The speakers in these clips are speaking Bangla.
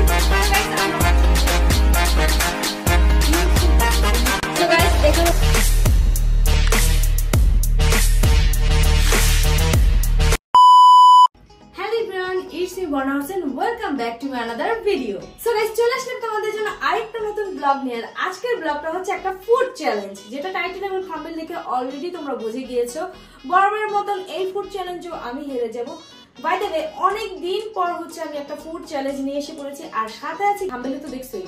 Welcome back to my another video. So guys, চলে আসলাম তোমাদের জন্য আরেকটা নতুন ব্লগ নিয়ে। আজকের ব্লগটা হচ্ছে একটা ফুড চ্যালেঞ্জ, যেটা টাইটেল এবং থাম্বনেল দেখে অলরেডি তোমরা বুঝে গিয়েছো। বরাবরের মতন এই ফুড চ্যালেঞ্জও আমি হেরে যাব। বাই দ্য ওয়ে, অনেক দিন পর হচ্ছে আমি একটা ফুড চ্যালেঞ্জ নিয়ে এসে পড়েছি, আর সাথে আছে থাম্বনেলে তো দেখছোই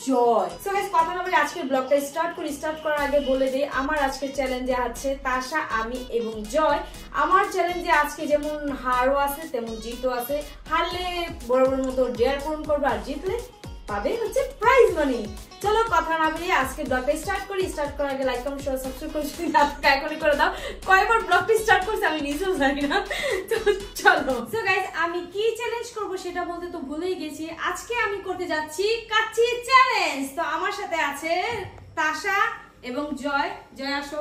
জয়। সো গাইস, কথা না বলে আজকের ব্লগটা স্টার্ট করার আগে বলে দেই আমার আজকের চ্যালেঞ্জে আছে তাশা, আমি এবং জয়। আমার চ্যালেঞ্জে আজকে যেমন হারও আছে তেমন জিতও আছে। হারলে বরাবর মতো ডেয়ার পূরণ করবে, আর জিতলে পাবে হচ্ছে প্রাইজ মানি। চলো কথা না বলে আজকে ব্লগটা স্টার্ট করার আগে লাইক কমেন্ট শেয়ার সাবস্ক্রাইব করে এখনই করে দাও। কয়বার ব্লগটা স্টার্ট করছি আমি নিজেও জানি না। তো চলো। সো গাইস, আমি কি চ্যালেঞ্জ করব সেটা বলতে তো ভুলেই গেছি। আজকে আমি করতে যাচ্ছি কাচ্চি চ্যালেঞ্জ। তো আমার সাথে আছে তাশা এবং জয়। জয় আসো।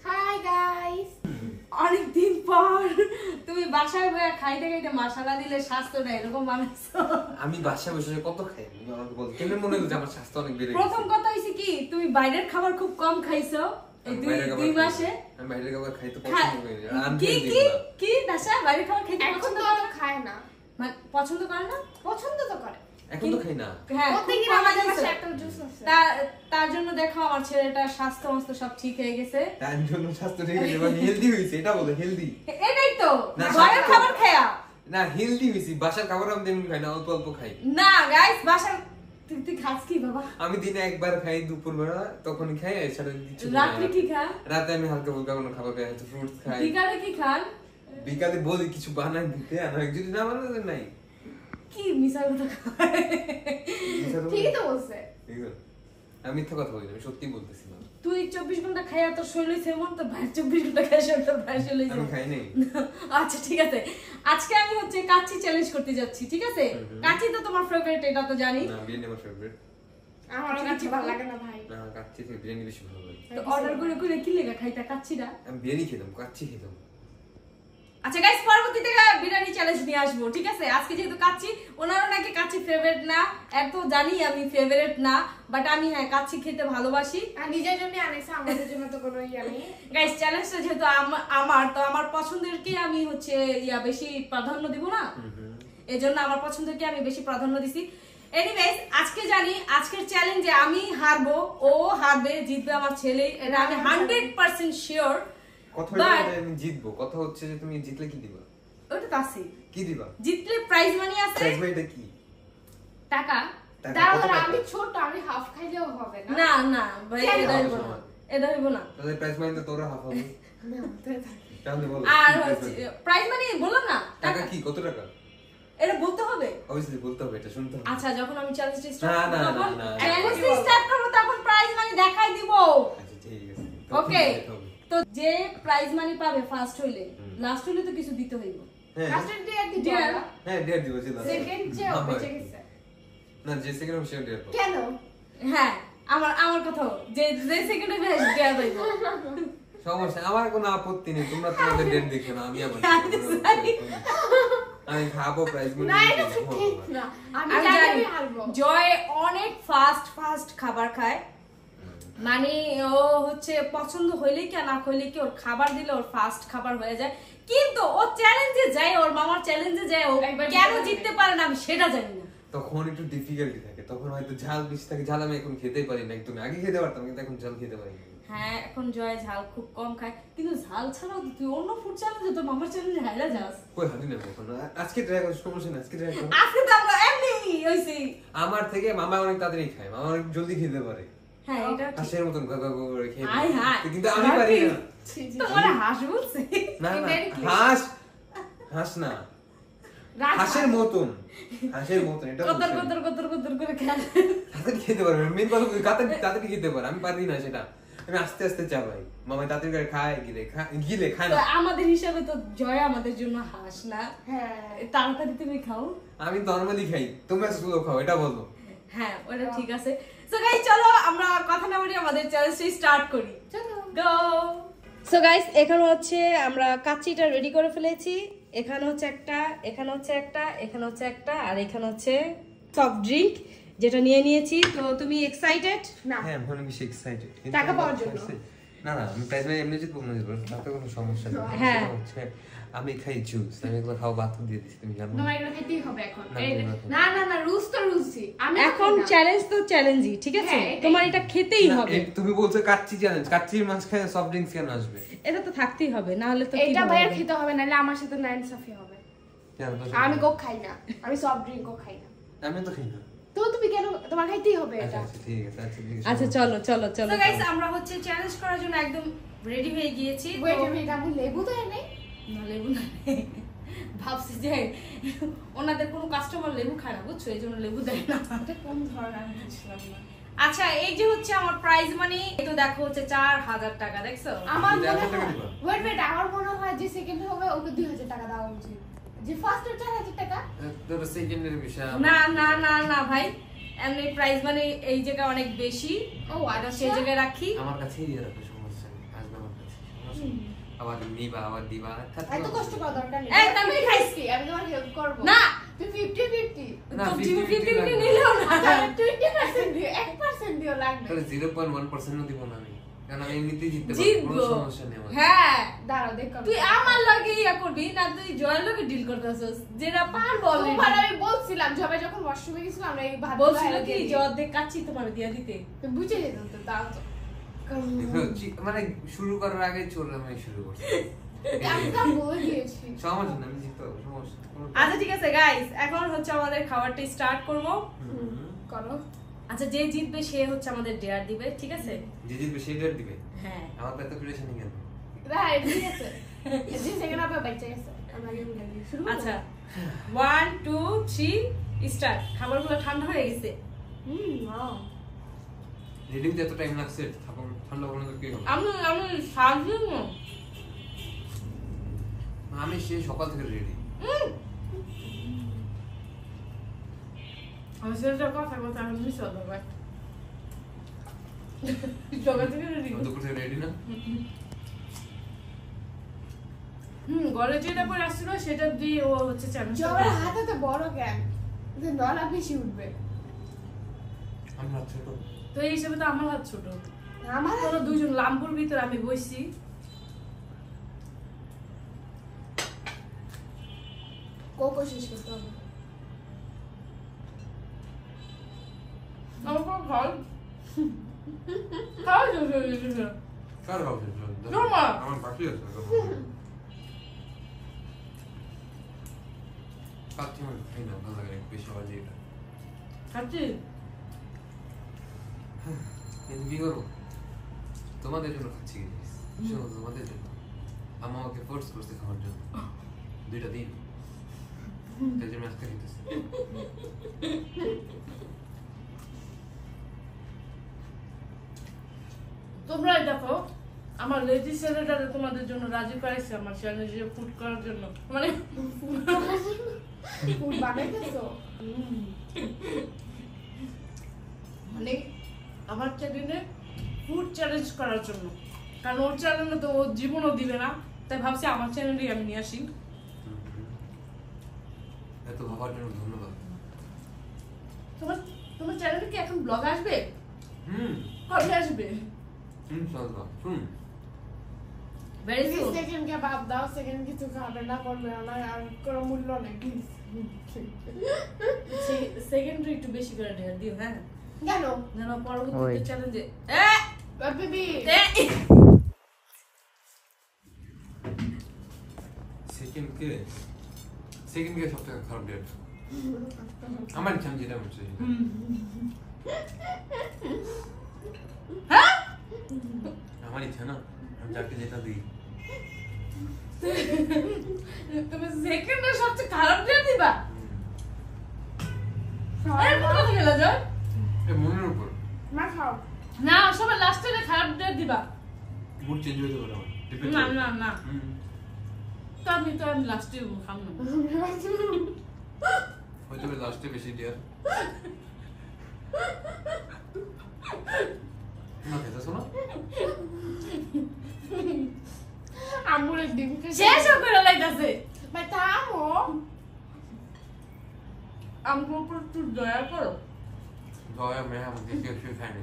Hi guys. অনেকদিন পর তুমি বাসায় বসে খাইতে মশলা দিলে স্বাস্থ্যটা এরকম বানাইছো। আমি বাসায় বসে কত খাই, আমাকে বল কেমন মনে হচ্ছে আমার স্বাস্থ্য অনেক বেড়ে গেছে। প্রথম কথা হইছে কি, তুমি বাইরের খাবার খুব কম খাইছো এই দুই মাসে। আমি বাইরের খাবার খাইতে পছন্দ করি না। কি দাসা বাইরের খাবার খাইতে পছন্দ খায় না? মানে পছন্দ করে না? পছন্দ তো করে, এখন তো খাই না। হ্যাঁ, প্রত্যেকদিন আমাদের বাসায় একটা জুস আছে। তার জন্য দেখো আমার ছেলেটা স্বাস্থ্য মস্ত সব ঠিক হয়ে গেছে। তার জন্য স্বাস্থ্য ঠিক হয়ে গেছে, হেলদি হইছে, এটা বলে হেলদি। এটাই তো বাইরের খাবার খায়া না, হেলদি হইছি। বাসার খাবার আমি তেমন খাই না, অল্প অল্প খাই। না গাইস, বাসার তুই খাস কি বাবা? আমি দিনে একবার খাই, দুপুরবেলা তখনই খাই, এছাড়া কিছু না। রাতে কি খা? রাতে আমি হালকা ফুলকা কোনো খাবার খাই, হয়তো ফ্রুটস খাই। বিকালে কি খান? বিকালে বলি কিছু বানাই দিতে, আর যদি না বানাতে নাই। কি মিছা কথা কয়? ঠিকই তো বলছে। আমি মিথ্যা কথা বলি না, আমি সত্যি বলতেছি না। তুই 24 ঘন্টা খাইয়া তোর শরীর সেমন, তো ভাই 24 ঘন্টা খাইয়া তোর ভাই শরীর আমি খাই নাই। আচ্ছা ঠিক আছে, আজকে আমি হচ্ছে কাচ্চি চ্যালেঞ্জ করতে যাচ্ছি, ঠিক আছে? কাচ্চি তো তোমার ফেভারিট, এটা তো জানি। না, বিরিয়ানি আমার ফেভারিট। আমারও কাচ্চি ভালো লাগে না ভাই। না, কাচ্চি থেকে বিরিয়ানি বেশি ভালো লাগে। তো অর্ডার করে কি লেগা খাইতা কাচ্চিটা? আমি বিরিয়ানি খেতাম, কাচ্চি খেতাম। আচ্ছা গাইস, পরবর্তীতে বিরিয়ানি চ্যালেঞ্জ নিয়ে আসবো, ঠিক আছে? আজকে যেহেতু কাচ্চি, ওনারও নাকি কাচ্চি ফেভারিট না, এত জানি আমি ফেভারিট না, বাট আমি হ্যাঁ কাচ্চি খেতে ভালোবাসি। আর নিজের জন্য আনেছে, আমাদের জন্য তো কোনো ইয়া নেই। গাইস, চ্যালেঞ্জটা যেহেতু আমার পছন্দেরকে আমি হচ্ছে বেশি প্রাধান্য দিব না, এজন্য আমার পছন্দেরকে আমি বেশি প্রাধান্য দিছি। এনিওয়েজ, আজকে জানি আজকের চ্যালেঞ্জে আমি হারবো, ও হারবে, জিতবে আমার ছেলে, এটা আমি 100% শিওর। কথা হচ্ছে আমি জিতবো, কথা হচ্ছে যে তুমি জিতলে কি দিবা? ওটা তো আছে, কি দিবা? জিতলে প্রাইজ মানি আছে। প্রাইজ মানিটা কি? টাকা। দাঁড়াও, আমি ছোট, আমি হাফ খাইলেও হবে না? না না ভাই, এটা হইব না। তাহলে প্রাইজ মানিটা তোরা হাফ হবে না, তাহলে বল। আর প্রাইজ মানি বললাম না, টাকা কি, কত টাকা? এটা বলতে হবে, অবশ্যই বলতে হবে, এটা শুনতে হবে। আচ্ছা, যখন আমি চ্যালেঞ্জটা স্টার্ট করব তখন প্রাইজ মানি দেখাই দিব। আচ্ছা ঠিক আছে, ওকে। তো যে প্রাইজ মানি পাবে ফার্স্ট হইলে, লাস্ট হইলে তো কিছু দিতে হইব। ফার্স্ট ডিয়ার দিতে ডিয়ার। হবে। হ্যাঁ, ডিয়ার দিব। সেকেন্ড যে বেঁচে গেছে। না, যে সেকেন্ড আমি ডিয়ার পাবো। কেন? হ্যাঁ, আমার কথা যে সেকেন্ডে ডিয়ার পাইব। সমস্যা, আমার কোনো আপত্তি নেই, তোমরা তোমাদের ডেট দেখো না, আমি আবার আমি খাবো প্রাইজ মানি। না, এটা ঠিক না। আমি জানি আমি হারবো। জয় অনেক ফাস্ট খাবার খায়, মানে ও হচ্ছে পছন্দ হইলে কি না হইলে কি ওর খাবার দিলে ওর ফাস্ট খাবার হয়ে যায়। কিন্তু ও চ্যালেঞ্জে যায়, ওর মামার চ্যালেঞ্জে যায়, ও কেন জিততে পারে না আমি সেটা জানি না। তখন একটু ডিফিকাল্টি থাকে, তখন হয়তো ঝাল বেশি থাকে। ঝাল আমি এখন খেতেই পারি না, একদম আগে খেতে পারতাম, কিন্তু এখন ঝাল খেতে পারি না। হ্যাঁ, এখন জয় ঝাল খুব কম খায়, কিন্তু ঝাল ছাড়াও তুই অন্য ফুড চ্যালেঞ্জে তো মামার চ্যালেঞ্জে হাইরা যাস। কই হারি না এখন, আজকে ট্রাই করব, সমস্যা না, আজকে ট্রাই করব। আজকে তো আমরা এমনি হইছি। আমার থেকে মামা অনেক তাড়াতাড়ি খায়, মামা অনেক জলদি খেতে পারে। হ্যাঁ, এটা ঠিক। হাঁসের মতন গগা করে খেয়ে, হাই হাই, কিন্তু আমি পারি না। তোমার হাঁস বলছে? না না, হাঁস না, হাঁসের মতন এটা কতর করে খায়। তাড়াতাড়ি খেতে পারে, মেন কথা তাড়াতাড়ি খেতে পারে, আমি পারি না সেটা। আমি আস্তে আস্তে চাবাই, মামা তাড়াতাড়ি করে খায়, গিলে খায় না। আমাদের হিসাবে তো জয় আমাদের জন্য হাঁস না। হ্যাঁ, তাড়াতাড়ি তুমি খাও। আমি নরমালি খাই, তোমরা স্লো খাও, এটা বলো। হ্যাঁ, ওটা ঠিক আছে। সো গাইস, চলো আমরা কথা না বলি, আমাদের চ্যালেঞ্জটা স্টার্ট করি। চলো গো। সো গাইস, এখানে হচ্ছে আমরা কাচ্চিটা রেডি করে ফেলেছি। এখানে হচ্ছে একটা, এখানে হচ্ছে একটা, এখানে হচ্ছে একটা, আর এখানে হচ্ছে সফট ড্রিঙ্ক যেটা নিয়ে নিয়েছি। তো তুমি এক্সাইটেড? না হ্যাঁ আমি বেশি এক্সাইটেড টাকা পাওয়ার জন্য। না না আমি প্রাইস মানে এমনি জিতবো না জিতবো তাতে কোনো সমস্যা নেই। হ্যাঁ। আমি খাই জুস, আমি এগুলো খাও বাথরুম দিয়ে দিচ্ছি, তুমি জানো তোমার এগুলো খেতেই হবে এখন। না, এই না, না না না রুলস তো রুলসই। আমি এখন চ্যালেঞ্জ তো চ্যালেঞ্জই, ঠিক আছে? হ্যাঁ, এটাই। তোমার এটা খেতেই না, হবে। তুমি বলছো কাচ্চি চ্যালেঞ্জ, কাচ্চির মাঝখানে সফট ড্রিঙ্কস কেন আসবে? এটা তো থাকতেই হবে, না হলে তো কি এটা হবে? ভাইয়ার খেতে হবে নাহলে আমার সাথে নাইন সাফি হবে। কেন তো আমি কোক খাই না, আমি সফট ড্রিঙ্কও খাই না। আমি তো খাই না। তো তুমি কেন, তোমার খাইতেই হবে আচ্ছা এটা। আচ্ছা ঠিক আছে, আচ্ছা ঠিক আছে। আচ্ছা চলো চলো চলো। তো গাইস আমরা হচ্ছে চ্যালেঞ্জ করার জন্য একদম রেডি হয়ে গিয়েছি। তো- ওয়েট মিনিট, আমি লেবু তো এনে না লেবু না, ভাবছি যে ওনাদের কোনো কাস্টমার লেবু খায় না, বুঝছো, এই জন্য লেবু দেয় না। এটা কোন ধরনের আমি বুঝলাম না। আচ্ছা এই যে হচ্ছে আমার প্রাইজ মানি, তো দেখো হচ্ছে 4000 টাকা, দেখছো? আমার তুমি মনে 1000 টাকা হয় দিবা? ওয়েট আমার মনে হয় যে সেকেন্ড হবে ওকে 2000 টাকা দেওয়া উচিত। যে ফার্স্ট 4000 টাকা। তোর সেকেন্ডের বিষয় না না না না ভাই, এমনি প্রাইজ মানি এই জায়গায় অনেক বেশি, ও এটা আচ্ছা সেই জায়গায় রাখি। আমার কাছেই দিয়ে রাখো, সমস্যা নেই, আসবে আমার কাছে, সমস্যা নেই। আবার নিবা আবার দিবা, এত কষ্ট করার দরকার নেই। এই, তুমি খাইছি, আমি তোমার হেল্প করব। না। তুমি 50-50 না, তো 50-50 50-50 লাগবে। নিলেও না। তাহলে 20% দিও, 1% দিও লাগবে। তাহলে 0.1% দিব না আমি, কারণ আমি এমনিতেই জিততে পারবো, জিতবো। কোনো সমস্যা নেই আমার। হ্যাঁ, দাঁড়াও দেখো। তুই আমার লগে ইয়া করবি না, তুই জয়ের লগে ডিল করতেছস, যেটা পারবো তোমার already। আমি বলছিলাম সবাই যখন ওয়াশরুমে গেছিল আমরা এই ভাত বলছিল কি যে অর্ধেক কাচ্ছি তোমার দিয়া দিতে। তুমি বুঝে যেতাম তো দাও তো। দেখো, মানে শুরু করার আগে চলে আমি শুরু করছি। আমি তো বলে দিয়েছি। সমস্যা নেই, আমি জিততে পারবো, সমস্যা নেই, কোনো- আচ্ছা ঠিক আছে গাইস, এখন হচ্ছে আমাদের খাবারটা স্টার্ট করব। হুম। করো। আচ্ছা যে জিতবে সে হচ্ছে আমাদের ডেয়ার দিবে, ঠিক আছে? যে জিতবে সেই ডেট দিবে। হ্যাঁ। আমার তো এত প্রেশার নেই কেন? রাইট, ঠিক আছে। যে সেকেন্ড আপে বাচ্চা গেছে। আমরা আগে বলে দিই। শুরু করো। আচ্ছা 1 2 3 স্টার্ট। খাবারগুলো ঠান্ডা হয়ে গেছে। ওয়াও। রেডি হতে এত টাইম লাগছে, থাকুন ঠান্ডা হলে তো কি হবে? আমি সাজিয়ে না। আমি সেই সকাল থেকে রেডি। আমি সেটা কথা বলতে আমি মিস হয়ে যাবে। সকাল থেকে রেডি। দুপুর থেকে রেডি না? গলে যেটা পরে আসছিল সেটা দিয়ে ও হচ্ছে চ্যালেঞ্জ। জবার হাতে তো বড় কেন? যে নলা বেশি উঠবে। আমরা ছোট। তো এই হিসেবে তো আমার হাত ছোট। আমার তোরা দুইজন লাম্বুর ভিতর আমি বসছি। কোকো শেষ করতে হবে। আমার কোনো খাওয়া খাওয়া শেষ হয়ে গেছে। কার হবে? জমা। আমার বাকি আছে। কাচ্চি আমার খাই না, ভালো লাগে না, বেশি আওয়াজ এটা। খাচ্ছি? কিন্তু কি করবো? তোমাদের জন্য খাচ্ছি guys। শোনো, তোমাদের জন্য। আম্মা আমাকে ফোর্স করছে খাওয়ার জন্য 2টা দিন, তাই জন্য আজকে খেতেছি। তোমরাই দেখো আমার লেডি ছেলেটা তোমাদের জন্য রাজি করাইছে আমার চ্যালেঞ্জে ফুড করার জন্য, মানে ফুড বানাইতেছো? মানে আমার চ্যানেলে ফুড চ্যালেঞ্জ করার জন্য, কারণ ওর চ্যানেলে তো ও জীবনও দিবে না, তাই ভাবছি আমার চ্যানেলেই আমি নিয়ে আসি। এত ভাবার জন্য ধন্যবাদ। তোমার তোমার চ্যানেলে কি এখন ব্লগ আসবে? হুম কবে আসবে? ইনশাআল্লাহ শুন। Very please soon. সেকেন্ড কে বাদ দাও, সেকেন্ড কিছু খাবে না, করবে না, আর কোনো মূল্য নেই প্লিজ। সেকেন্ডারি একটু বেশি করে ঢের দিও, হ্যাঁ, কেন? যেন পরবর্তীতে চ্যালেঞ্জে বেবি সেকেন্ড কে সবথেকে খারাপ ডেট আমার ইচ্ছা, আমি যেটা বলছি হ্যাঁ আমার ইচ্ছা না, আমি যাকে যেটা দিই। তুমি সেকেন্ডে সবচেয়ে খারাপ ডেট দিবা? আরে কোথা থেকে গেলা যায়? মনের উপর মা খাও। না সবাই লাস্টে খারাপ ডেট দিবা। মুড চেঞ্জ হয়ে যাবে আমার, depend না করে। না না, তো আমি লাস্টে খাম না। হয়তো লাস্টে বেশি ডিয়ার না খেতেছো না? আমুলের ডিম শেষ করে লাইতাছে। ভাই থামো। আমার উপর একটু দয়া করো। দয়া মেয়ে আমাকে কেউ খায়নি।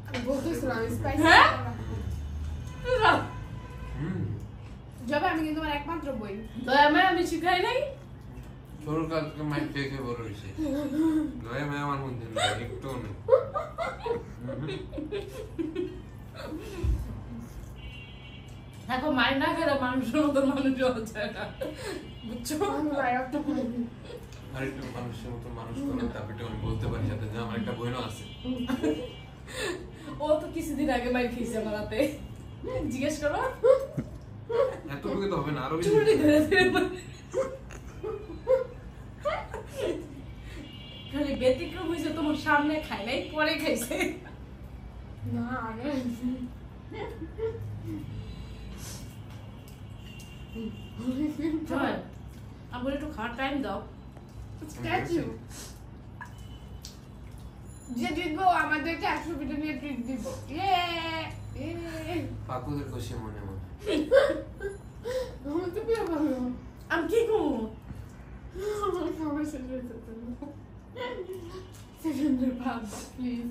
আমি বলতেছিলাম স্পাইসি। হ্যাঁ? যাবে আমি কিন্তু আমার একমাত্র বই। দয়া মায়া আমি শিখাই নাই। ছোট কাল থেকে মাইক দেখে বড় হয়েছে। দয়া মেয়ে আমার মধ্যে নেই, একটু নেই। এখন মায়ের না খেলে মানুষের মতো মানুষ হওয়া যায় না, বুঝছো? আমি একটা বই। আর একটু মানুষের মতো মানুষ করলে তারপরে আমি বলতে পারি যাতে যে আমার একটা বোনও আছে। ও তো কিছুদিন আগে মাইর খেয়েছে আমার হাতে, জিজ্ঞেস করো। এতটুকু তো হবে না, আরো বেশি। চুরি ধরে ধরে খালি ব্যতিক্রম হয়েছে, তোমার সামনে খাই নাই, পরে খাইছে। না আগে চল, আমার একটু খাওয়ার টাইম দাও। স্ট্যাচু যে জিতবো আমাদেরকে 100 পিঠে নিয়ে ট্রিট দিব। পাকুদের খুশি মনে মনে। আমি তো বিয়ে ভালো আমি কি করবো? আমার সেকেন্ডের ভাব প্লিজ।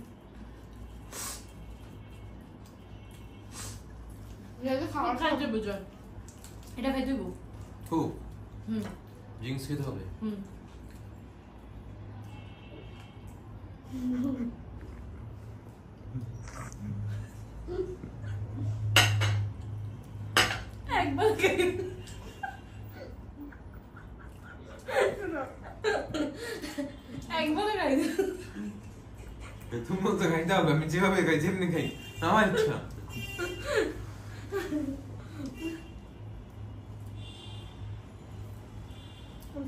খাওয়ার খাইতে বুঝো, এটা খাইতে গো। খুব হুম ড্রিঙ্কস খেতে হবে। হুম একবার খাই, একবার খাই। তুমি তো খাইতে হবে, আমি যেভাবে খাই যেমনি খাই আমার ইচ্ছা।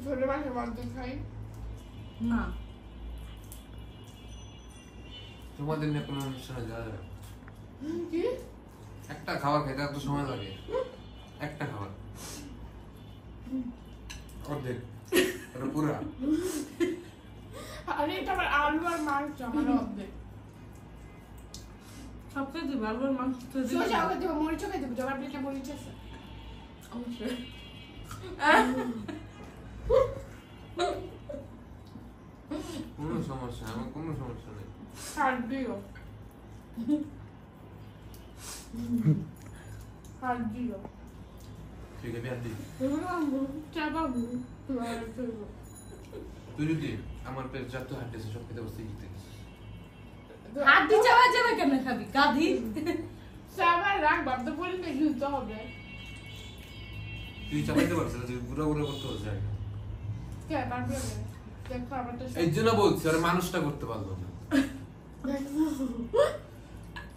ছোট মাসে মধ্যে খাই না তোমাদের নিয়ে কোনো অনুষ্ঠানে যাওয়া যাবে? কি একটা খাবার খেতে এত সময় লাগে, একটা খাবার অর্ধেক এটা পুরা। আরে এটা আবার আলু আর মাছ আমার অর্ধেক। সব খেতে বারবার মাংস খেতে সোজা ওকে দেবো, মরিচও খেয়ে দেবো, জবার প্লেটে মরিচ আছে। অবশ্যই। কোনো সমস্যা, আমার কোনো সমস্যা নেই। হাত দিও হাত দিও তুই খেবি আর দিই। চাপাবো তুই যদি আমার পেট যত হাঁটেছে সব খেতে বসতে দিতে হাত দিয়ে চাওয়া যাবে কেন খাবি গাধি? চাপাই রাখ, ভাবতে বলি না ঝুলতে হবে। তুই চালাইতে পারছিস না, তুই বুড়া বুড়া করতে পারছিস না। কে পারবে না? দেখো আমারটা এই জন্য বলছি আর মানুষটা করতে পারলো না।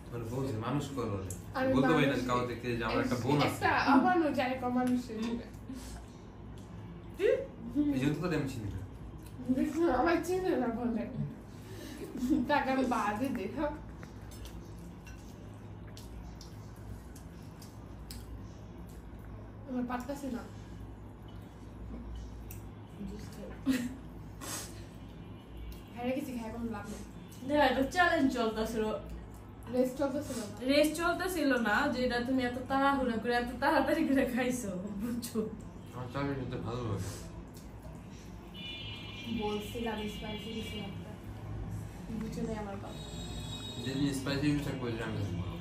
মানে বলছি মানুষ করো রে। বলতে পারি না কাউ দেখে যে আমার একটা বোন আছে। একটা আমারও যাই কমানুষের এই জন্য তো আমি চিনি না। দেখো আমার চিনে না বলে টাকার বাদে দেখো আমার পারতাছি না। হ্যাঁ কিছু খাই কোনো লাভ নেই। দেখা একটা চ্যালেঞ্জ চলতেছিল, রেস্ট চলতেছিল না। রেস চলতেছিল না, যেটা তুমি এত তাড়াহুড়া করে এত তাড়াতাড়ি করে খাইছো, বুঝছো? আমার চাকরি করতে ভালো লাগে। বলছিলাম স্পাইসি কিছু একটা বুঝে নেই আমার কথা। যদি স্পাইসি কিছু করে আমি খাবো।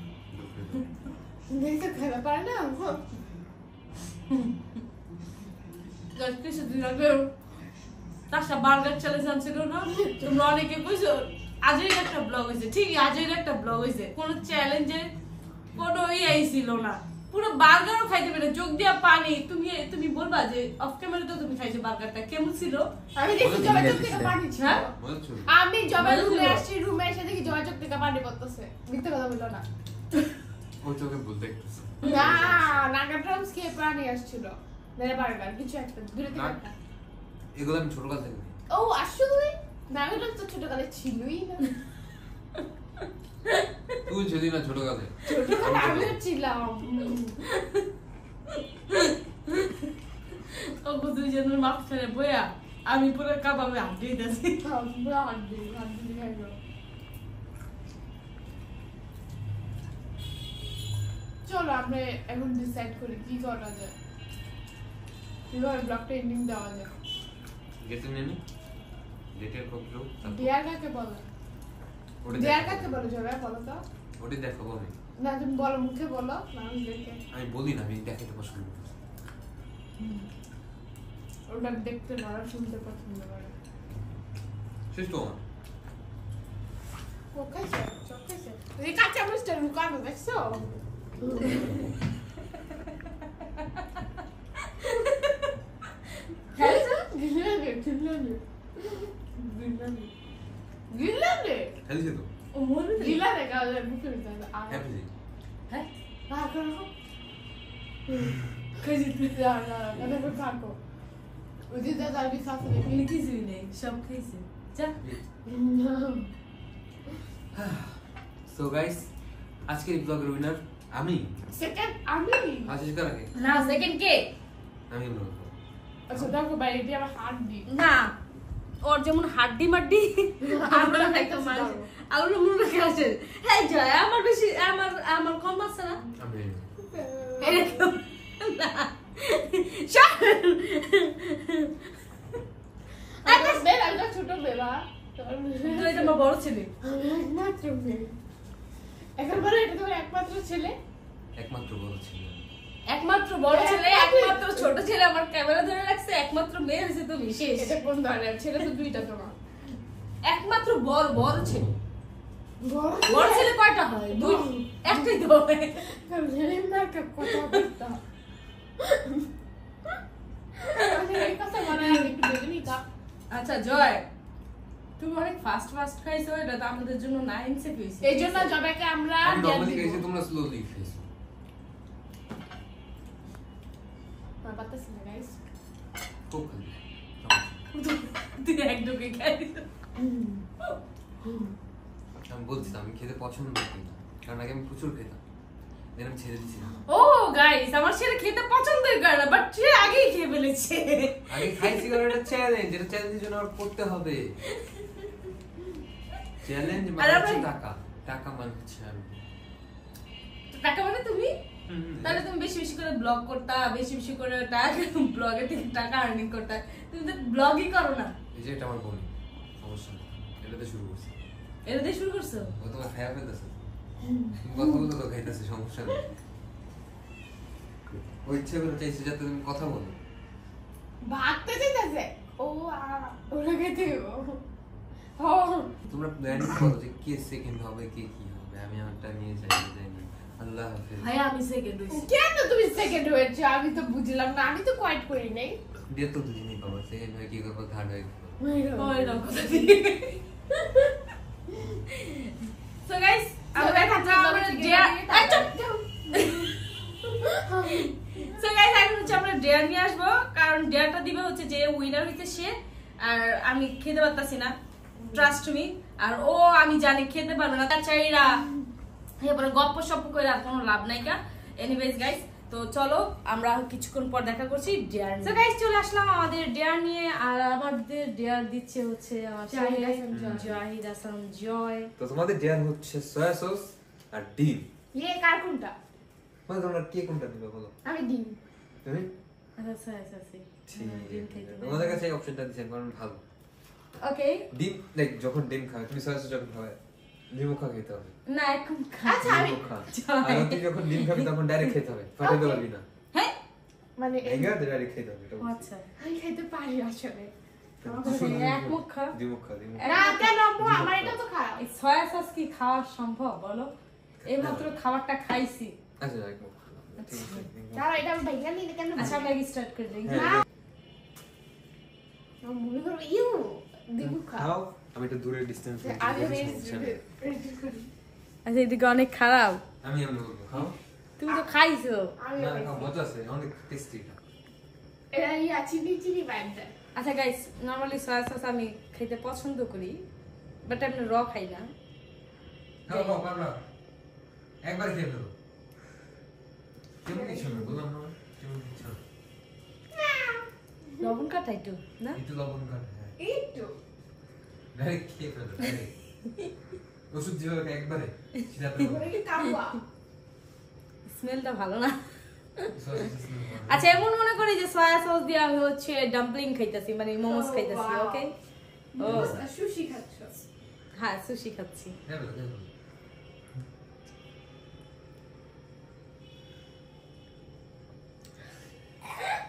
দেখতে খাইতে পারে না কিছুদিন আগে তার বার্গার চ্যালেঞ্জ আনছিল না, তোমরা অনেকে কইছো আজের একটা ব্লগ হয়েছে, ঠিকই আজের একটা ব্লগ হয়েছে, কোনো চ্যালেঞ্জের কোনো ইয়ে ছিল না, পুরো বার্গারও খাইতে পারে, চোখ দিয়া পানি। তুমি বলবা যে অফ ক্যামেরা তো তুমি খাইছো বার্গারটা কেমন ছিল? আমি দেখি জবা চোখ থেকে পানি ছিল। হ্যাঁ? বুঝছো? আমি জবা বলছিল। রুমে আসছি, রুমে এসে দেখি জবা চোখ থেকে পানি পড়তেছে। মিথ্যে কথা বললো না। ওই চোখে বলতে একটু না নাগাট্রামস খেয়ে পানি আসছিল। মেরে বার্গার কিছু একটা দূরে থেকে একটা। এগুলো আমি ছোটকাল থেকে খাই। ও আসলে নাগাট্রামস তো ছোটকালে ছিলই না। তুই ছিলি না ছোটকালে? ছোটকালে আমিও ছিলাম। ওগো দুইজনের মাঝখানে বইয়া আমি পুরো কাবাবে হাঁটি দিতেছি। পুরো হাড্ডি খাইলো। চলো আমরা এখন ডিসাইড করি কি করা যায়, কিভাবে ব্লগটা এন্ডিং দেওয়া যায়। গেটে নিয়ে নি ডেটের প্রক্রিয়া ডিয়ার কাকে বলো? ডিয়ার কাকে বলো জোরে বলো তো? ওটা দেখাবো আমি। না তুমি বলো মুখে বলো মানুষদেরকে। আমি বলি না, আমি দেখাতে পছন্দ করি। ওটা দেখতে ভালো, শুনতে পছন্দ করে। শেষ তো আমার। ও খাইছে, চোখ খাইছে। এই কাঁচা মরিচটা লুকানো দেখছো? খাইছে? গিলানে, গিলানে। গিলানে। গিলানে? খাইছে তো? ও মনে নেই। গিলানে গালে মুখে দিতে হ্যাপি জি। হ্যাঁ আর করো। খাইছি না না না না থাকো। ওই যে দাদা আমি সাথে এখানে কিছুই নেই, সব খাইছে। যা। সো গাইস, আজকের ব্লগের উইনার আমি। সেকেন্ড আমি। আজকে কার আগে? না সেকেন্ড কে? আমি ব্লগ। আচ্ছা দেখো ভাই এটা আমার হাত দি। না ওর যেমন হাড্ডি মাড্ডি আমরা একদম আলু মুড়ে খাচ্ছে। হ্যাঁ জয় আমার বেশি আমার কম আছে না আমি এরকম না আচ্ছা বেলা এটা ছোট বেলা। তুই এটা আমার বড় ছেলে। একমাত্র মেয়ে। এখন বলে এটা তোমার একমাত্র ছেলে? একমাত্র বড় ছিল। একমাত্র বড় ছেলে, একমাত্র ছোট ছেলে। আমার ক্যামেরা ধরে রাখছে, একমাত্র মেয়ে হয়েছে তুমি শেষ। এটা কোন ধরনের ছেলে? তো দুইটা তোমার। একমাত্র বড় ছেলে। বড় বড় ছেলে কয়টা হয়? দুই, একটাই তো হয়। ছেলে না কথা বলতা। আমি এই কথা মানে একটু দেখনি কা। আচ্ছা জয়, তুমি অনেক ফাস্ট খাইছো, এটা তো আমাদের জন্য না ইনসেফ হইছে। এই জন্য জবাকে আমরা আমি নরমালি খাইছি, তোমরা স্লোলি খাইছো। আমার বাতাস না গাইস। খুব খালি। তুই একদমই খাইছ। আমি বলছি আমি খেতে পছন্দ করি না, কারণ আগে আমি প্রচুর খেতাম, আমি ছেড়ে দিচ্ছি। ও গাইস, আমার ছেলে খেতে পছন্দই করে না, বাট সে আগেই খেয়ে ফেলেছে। আগে খাইছি কারণ এটা চ্যালেঞ্জ, এটা চ্যালেঞ্জের জন্য আর করতে হবে। চ্যালেঞ্জ মানে হচ্ছে টাকা মানে হচ্ছে আমি। টাকা মানে তুমি? তাহলে তুমি বেশি বেশি করে ব্লগ করতা, বেশি বেশি করে ব্লগে থেকে টাকা আর্নিং করতা। তুমি তো ব্লগই করো না। এই যে এটা আমার বোন, সমস্যা নেই, এটাতে শুরু করছি। এটা দিয়ে শুরু করছো? ও তোমার খায়া ফেলতেছে, কথা বলতে তো খাইতেছে, সমস্যা নেই। ও ইচ্ছে করে চাইছে যাতে তুমি কথা বলো। ভাগতে চাইতেছে ও ওরা খেতে ও তোমরা প্ল্যানিং করো যে কে সেকেন্ড হবে, কে কি হবে। আমি আমারটা নিয়ে যাই না। আল্লাহ হাফেজ। ভাই আমি সেকেন্ড হইছি। কেন তুমি সেকেন্ড হয়েছে? আমি তো বুঝলাম না, আমি তো কোয়াইট করি নাই। দিয়ে তো দুজনেই পাবো, সেকেন্ড হয়ে কি করবো, থার্ড হয়ে কি করবো। ওই না কথা দিয়ে। সো গাইস, আমরা এখন ডেয়ার নিয়ে আসবো, কারণ ডেয়ারটা দিবে হচ্ছে যে উইনার হইছে সে। আর আমি খেতে পারতাছি না, ট্রাস্ট মি। আর ও আমি জানি খেতে পারবে না, তার চাইরা এরপরে গপ্প সপ্প করে আর কোনো লাভ নাই কা। এনিওয়েজ গাইস, তো চলো আমরা কিছুক্ষণ পর দেখা করছি ডেয়ার। তো গাইস চলে আসলাম আমাদের ডেয়ার নিয়ে। আর আমাদের ডেয়ার দিচ্ছে হচ্ছে আমার জাহিদ হাসান জয়। তো তোমাদের ডেয়ার হচ্ছে সয়া সস আর ডিম। ইয়ে কার কোনটা? মানে তোমরা কে কোনটা দিবে বলো? আমি ডিম। তুমি? আচ্ছা আচ্ছা ঠিক আছে, তোমাদের কাছে এই অপশনটা দিয়েছেন কারণ ভালো। ওকে, ডিম লাইক যখন ডিম খাবে, তুমি সয়া সস যখন খাবে ডিমও খেতে হবে না এখন আচ্ছা আমি আর তুই যখন ডিম খাবি তখন ডাইরেক্ট খেতে হবে, ফাটাতে পারবি না। হ্যাঁ মানে এঙ্গা ডাইরেক্ট খেতে হবে। আচ্ছা আমি খেতে পারি আসলে। এক মুখ খা। ডিম খা। না কেন আম্মু, আমার এটা তো খারাপ। এই সয়া সস কি খাওয়া সম্ভব বলো? এইমাত্র খাবারটা খাইছি। আচ্ছা এক মুখ। ঠিক আছে। তারা এটা আমি ভাইয়া নিলে কেন? আচ্ছা আমরা স্টার্ট করে দিই। হ্যাঁ, আমি মনে করব ইউ ডিম খাও। খাও। আমি একটু দূরে ডিসটেন্স আমি রেডি করি। আচ্ছা এদিকে অনেক খারাপ। আমি বলবো খাও। তুমি তো খাইছো। আমি না খাও, মজা আছে, অনেক টেস্টি। এটা ইয়া চিনি বাইটা। আচ্ছা গাইস, নরমালি সয়া সস আমি খেতে পছন্দ করি, বাট আমি র খাই না। খাও খাও পারবা, একবার খেয়ে ফেলো। কেমন কিছু না বললাম না, কেমন কিছু না। লবণ কাটা একটু না? একটু লবণ কাট। হ্যাঁ, একটু ডাইরেক্ট খেয়ে ফেলো, ডাইরেক্ট। ওষুধ যেভাবে একবারে সেটা তো ওরে কি কামবা? স্মেলটা ভালো না। আচ্ছা এমন মনে করি যে সয়া সস দিয়ে আমি হচ্ছে ডাম্পলিং খাইতাছি, মানে মোমোস খাইতাছি। ওকে ও সুশি খাচ্ছ? হ্যাঁ সুশি খাচ্ছি।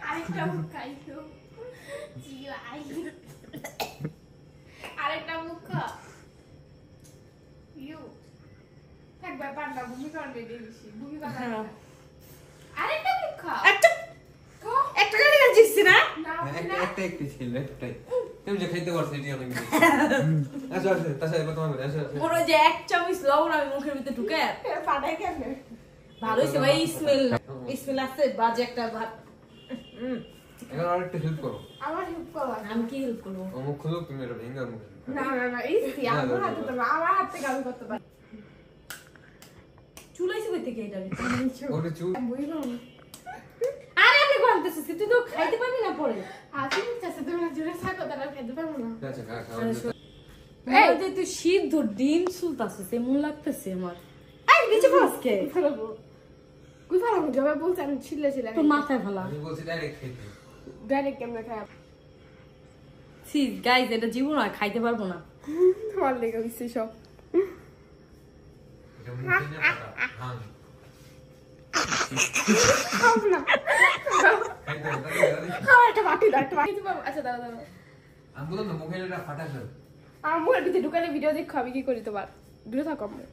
আরেকটা মুখ খাইছো? জিলাই। আরেকটা মুখ খা। ইউ। থাক ব্যাপার না, ভূমি করবে বেশি। ভূমি করবে। হ্যাঁ। আরেকটা মুখ খা। একটা গাড়ি খাচ্ছিস না? না, না। একটাই ছিল, একটাই। তুমি যে খাইতে পারছো এটি অনেক বেশি। আসো আসো, তার সাথে কথা বলবে, আসো আসো। ওর যে এক চামচ লবণ আমি মুখের ভিতরে ঢুকে পাঠাই কেমনে? ভালো হয়েছে ভাই, স্মেল আসছে বাজে একটা ভাত। এখন আরেকটা হেল্প করো। আমার হেল্প করো। আমি কি হেল্প করবো? ও মুখ খুলো, তুমি এটা ভেঙে মুখে। না না না, ইজি। আমার হাতে তো না, আমার হাত থেকে আমি করতে পারি। চুলাইছে কই থেকে এটা? ওটা চুল। বুঝলো না? আরে আমি কোনতেছিস, তুই তো খাইতে পারবি না পরে। আজকে চাচা তুমি না জুড়ে থাকো, তারা খেতে পারবো না। আচ্ছা খা খা। এই যে তুই সিদ্ধ ডিম সুলতাছিস এমন লাগতেছে আমার। এই নিচে বসকে ফেলাবো। কই ফেলাবো? জবাব বলছে আমি ছিলে ছিলে। তোর মাথায় ফেলা। আমি বলছি ডাইরেক্ট খাইতে। ডাইরেক্ট কেমনে খাই? সি গাইস, এটা জীবন আর খাইতে পারবো না। তোমার লেগে হইছে সব। এটা মুখে না পাতা। হ্যাঁ। খাবো না। খাইতে হবে, খাও, একটা বাটি দাও, একটা বাটি পাবো। আচ্ছা দাও দাও। আমি বললাম না মুখে এটা ফাটা ফেল। আমার মুখের ভিতরে ঢুকালে ভিডিও দেখো আমি কি করি তোমার। দূরে থাকো আমি।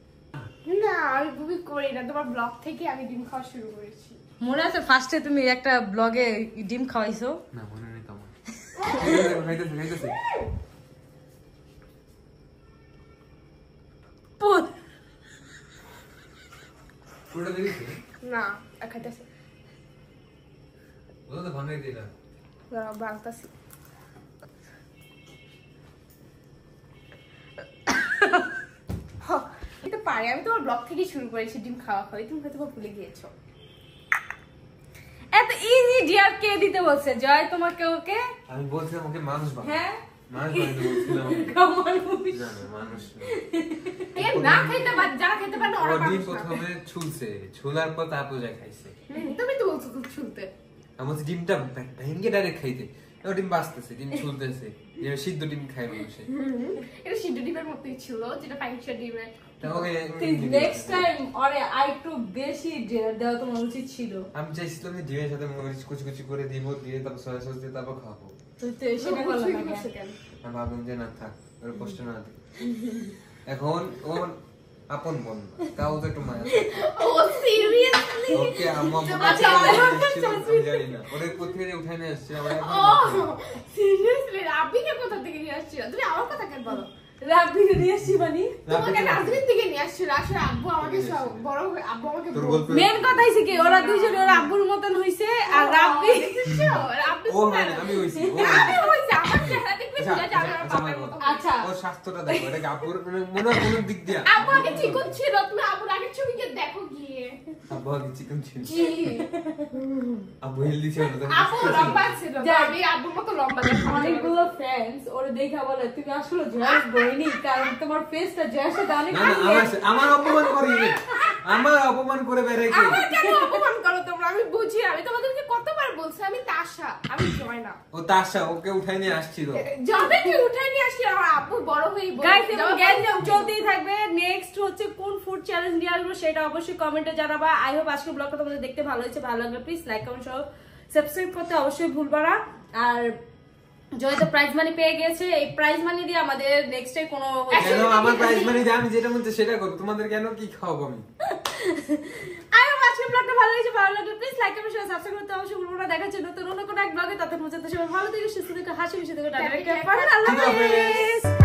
না আমি বুবি করি না, তোমার ব্লগ থেকে আমি ডিম খাওয়া শুরু করেছি। মনে আছে ফার্স্টে তুমি একটা ব্লগে ডিম খাওয়াইছো? না মনে নেই তো আমার। খাইতেছে খাইতেছে। পুরোটা দেখেছি? না খাইতেছে। ওটা তো ভাঙাই দিলা। দাঁড়াও বাংতাছি। এটা পারে, আমি তোমার ব্লগ থেকে শুরু করেছি ডিম খাওয়া খাওয়াই, তুমি হয়তো ভুলে গিয়েছো। এত ইজি ডিয়ার কে দিতে বলছে? জয় তোমাকে ওকে? আমি বলছিলাম ওকে মানুষ বানাও। হ্যাঁ মানুষ বানাইতে বলছিলাম। মানুষ। না না মানুষ না। এ না খেতে পারে, যারা খেতে পারে না ও ওরা ডিম মানুষ না। প্রথমে ছুলছে, ছুলার পর তারপর যা খাইছে। তুমি তো বলছো খুব শুনতে। আমি বলছি ডিমটা ভেঙে ডাইরেক্ট খাইতে। ও ডিম বাঁচতেছে, ডিম ছুলতেছে। যে সিদ্ধ ডিম খায় মানুষে। এটা সিদ্ধ ডিমের মতোই ছিল, যেটা পাইনশা ডিমের। তা ওকে নেক্সট টাইম ওরে আরেকটু বেশি দেওয়া তোমার উচিত ছিল। আমি চাইছিলাম যে ডিমের সাথে মরিচ কুচি কুচি করে দিব, দিয়ে তারপর সয়া সস দিয়ে তারপর খাবো। তুই তো সেটা করলাম না কেন? আমি ভাবলাম যে না থাক, ওর কষ্ট না দিই। এখন ওর আপন বোন না, তাও তো একটু মায়া। ও সিরিয়াসলি? ওকে আম্মা আচ্ছা, আমি জানি না ওরে কোথায় উঠাই নিয়ে আসছে আমার এখন ও সিরিয়াসলি রাবিকে কোথা থেকে নিয়ে আসছিল? তুমি আমার কথা কেন বলো? রাব্বি নিয়ে আসছি মানে তোমাকে নাজরিন থেকে নিয়ে আসছিল। আসলে আব্বু আমাকে সব বড় হয়ে আব্বু আমাকে তোর গল্প মেন কথা হইছে কি ওরা দুইজন ওর আব্বুর মতন হইছে আর রাব্বি ও মানে আমি হইছি ও আমি হইছে আমার চেহারা দেখবে আচ্ছা, যা আমার আচ্ছা, বাবার আমার মতো। কথা। আচ্ছা ওর স্বাস্থ্যটা দেখো, এটা কি আপুর মানে মনে হয় কোনো দিক দিয়া আব্বু আগে চিকন ছিল, তুমি আব্বুর আগের ছবিকে দেখো গিয়ে। আব্বু আগে চিকেন ছিল, জি আব্বু হেলদি ছিল না, আব্বু লম্বা ছিল, আমি আব্বুর মতো লম্বা দেখো। অনেকগুলো ফ্রেন্ডস ওরে দেখা বলে তুমি আসলে জয়াস বইনি, কারণ তোমার ফেসটা জয়াস সাথে অনেক না না আমার অপমান করি রে, আমার অপমান করে বেরাই কি আমার কেন অপমান করো তোমরা? আমি বুঝি, আমি তোমাদেরকে কতবার বলছি আমি তাশা, আমি জয় না। ও তাশা ওকে উঠাই নিয়ে আসছিল। যবে কি উঠাই নিয়ে আসি আমার আব্বু বড় হয়েই বলে। গাইস এবং গ্যাঞ্জাম চলতেই থাকবে। নেক্সট হচ্ছে কোন ফুড চ্যালেঞ্জ নিয়ে আসবো সেটা অবশ্যই কমেন্টে জানাবা। আই হোপ আজকের ব্লগটা তোমাদের দেখতে ভালো হয়েছে। ভালো লাগলে প্লিজ লাইক কমেন্ট সহ সাবস্ক্রাইব করতে অবশ্যই ভুলবা না। আর জয় তো প্রাইজ মানি পেয়ে গেছে, এই প্রাইজ মানি দিয়ে আমাদের নেক্সট ডে কোনো কেন আমার প্রাইজ মানি দিয়ে আমি যেটা মনে সেটা করব, তোমাদের কেন কি খাওয়াবো আমি? আই হোপ আজকের ব্লগটা ভালো হয়েছে। ভালো লাগলে প্লিজ লাইক কমেন্ট সহ সাবস্ক্রাইব করতে অবশ্যই ভুলবা না। দেখা হচ্ছে নতুন অন্য কোনো এক ব্লগে। ততক্ষণ পর্যন্ত সবাই ভালো থেকে সুস্থ থেকে হাসি খুশি থেকে টাটা। ঠিক আছে।